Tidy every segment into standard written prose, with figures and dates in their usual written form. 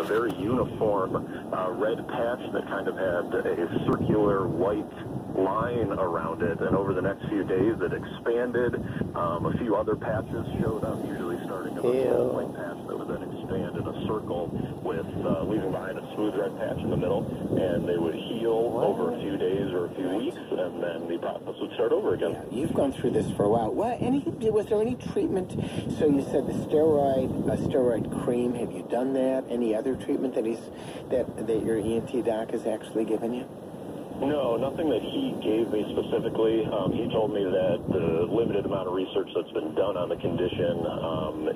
a very uniform red patch that kind of had a circular white line around it, and over the next few days it expanded. A few other patches showed up, usually starting with a small white patch that would then expand in a circle with leaving behind a smooth red patch in the middle, and they would heal over a few days or a few weeks, and then the process would start over again. Yeah, you've gone through this for a while. Was there any treatment? So you said the steroid cream. Have you done that? Any other treatment that your ENT doc has actually given you? No, nothing that he gave me specifically. He told me that the limited amount of research that's been done on the condition,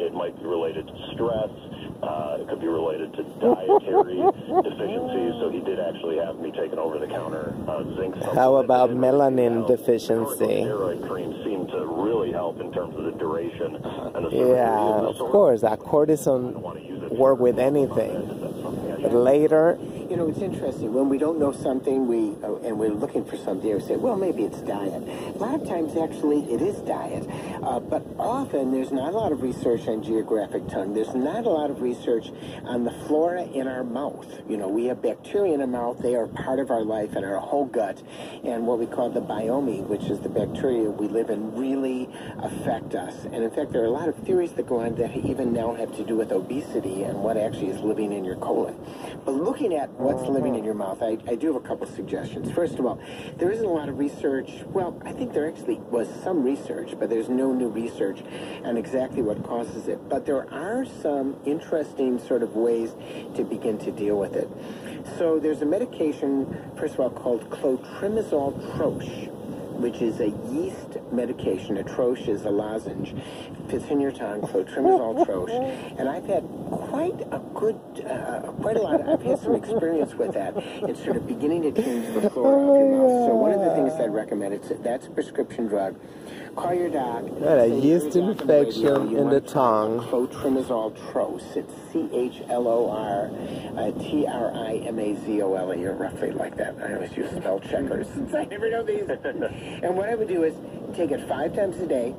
it might be related to stress, it could be related to dietary deficiencies, so he did actually have me take an over-the-counter zinc supplement. How about melanin deficiency? Steroid cream seemed to really help in terms of the duration and the yeah, of course, that cortisone work with anything. But later, you know, it's interesting. When we don't know something, and we're looking for something, we say, well, maybe it's diet. A lot of times, actually, it is diet. But often, there's not a lot of research on geographic tongue. There's not a lot of research on the flora in our mouth. You know, we have bacteria in our mouth. They are part of our life and our whole gut. And what we call the biome, which is the bacteria we live in, really affect us. And in fact, there are a lot of theories that go on that even now have to do with obesity and what actually is living in your colon. But looking at what's living in your mouth, I do have a couple suggestions. First of all, there isn't a lot of research. Well, I think there actually was some research, but there's no new research on exactly what causes it. But there are some interesting sort of ways to begin to deal with it. So there's a medication, first of all, called clotrimazole troche, which is a yeast medication. A troche is a lozenge. Fits in your tongue, clotrimazole troche. And I've had I've had some experience with that. It's sort of beginning to change the flora of your mouth. So one of the things I'd recommend, that's a prescription drug. Call your doc. Got a yeast infection in the tongue. Clotrimazole troche. It's CHLORTRIMAZOLE, or roughly like that. I always use spell checkers since I never know these. And what I would do is take it 5 times a day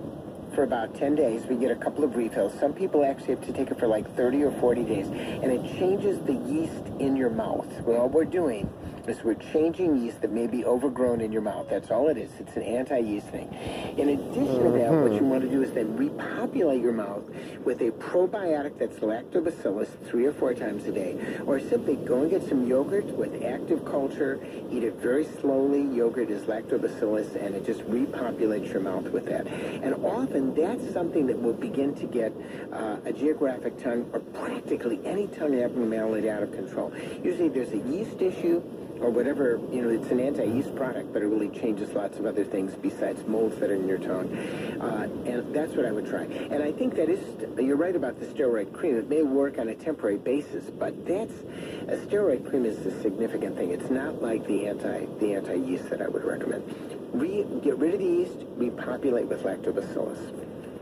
for about 10 days. We get a couple of refills. Some people actually have to take it for like 30 or 40 days, and it changes the yeast in your mouth. Well, all we're doing is we're changing yeast that may be overgrown in your mouth. That's all it is. It's an anti-yeast thing. In addition to that, what you want to do is then repopulate your mouth with a probiotic that's lactobacillus 3 or 4 times a day. Or simply go and get some yogurt with active culture, eat it very slowly. Yogurt is lactobacillus, and it just repopulates your mouth with that. And often that's something that will begin to get a geographic tongue or practically any tongue abnormality out of control. Usually there's a yeast issue, or whatever, you know, it's an anti-yeast product, but it really changes lots of other things besides molds that are in your tongue. And that's what I would try. And I think you're right about the steroid cream. It may work on a temporary basis, but a steroid cream is a significant thing. It's not like the anti-yeast that I would recommend. Get rid of the yeast, repopulate with lactobacillus.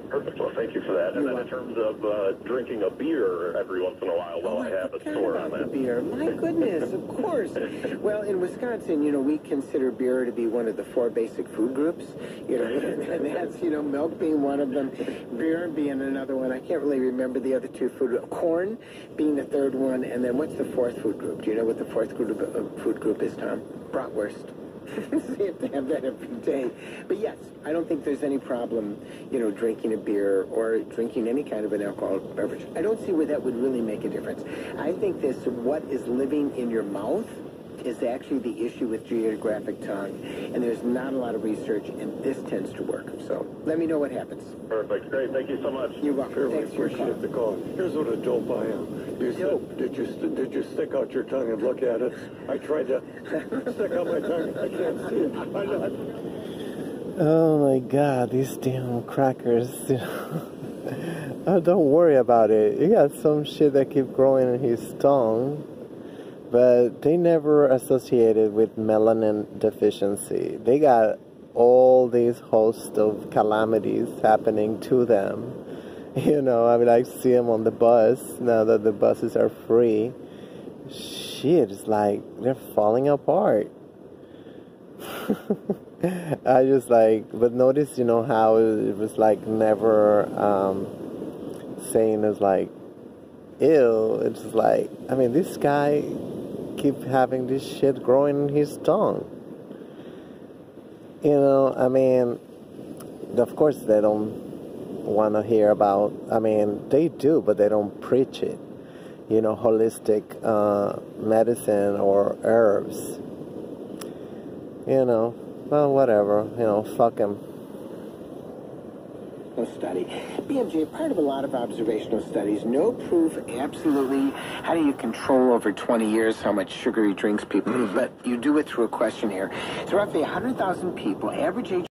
Perfect. Well, thank you for that. And then in terms of drinking a beer every once in a while I have a sore on that. Beer. My goodness, of course. Well, in Wisconsin, you know, we consider beer to be one of the 4 basic food groups. You know, and that's, you know, milk being one of them, beer being another one. I can't really remember the other 2 food groups. Corn being the 3rd one, and then what's the 4th food group? Do you know what the 4th food group is, Tom? Bratwurst. So you have to have that every day. But yes, I don't think there's any problem, you know, drinking a beer or drinking any kind of an alcoholic beverage. I don't see where that would really make a difference. I think what is living in your mouth is actually the issue with geographic tongue, and there's not a lot of research, and this tends to work. So let me know what happens. Perfect. Great. Thank you so much. You're welcome. Sure, Thanks for the call. Here's what a dope I am. You said, did you stick out your tongue and look at it? I tried to stick out my tongue. I can't see it. I'm not. Oh my God, these damn crackers. You know. Oh, don't worry about it. You got some shit that keep growing in his tongue. But they never associated with melanin deficiency. They got all these host of calamities happening to them. You know, I mean, I see them on the bus now that the buses are free. Shit, it's like they're falling apart. I just but notice, you know, how it was like never saying it's like ew. It's like, I mean, this guy keep having this shit growing in his tongue. You know, I mean, of course they don't want to hear about, I mean, they do, but they don't preach it. You know, holistic medicine or herbs. You know, well, whatever. You know, fuck him. Study. BMJ, part of a lot of observational studies, no proof absolutely how do you control over 20 years how much sugary drinks people do, but you do it through a questionnaire. It's roughly 100,000 people, average age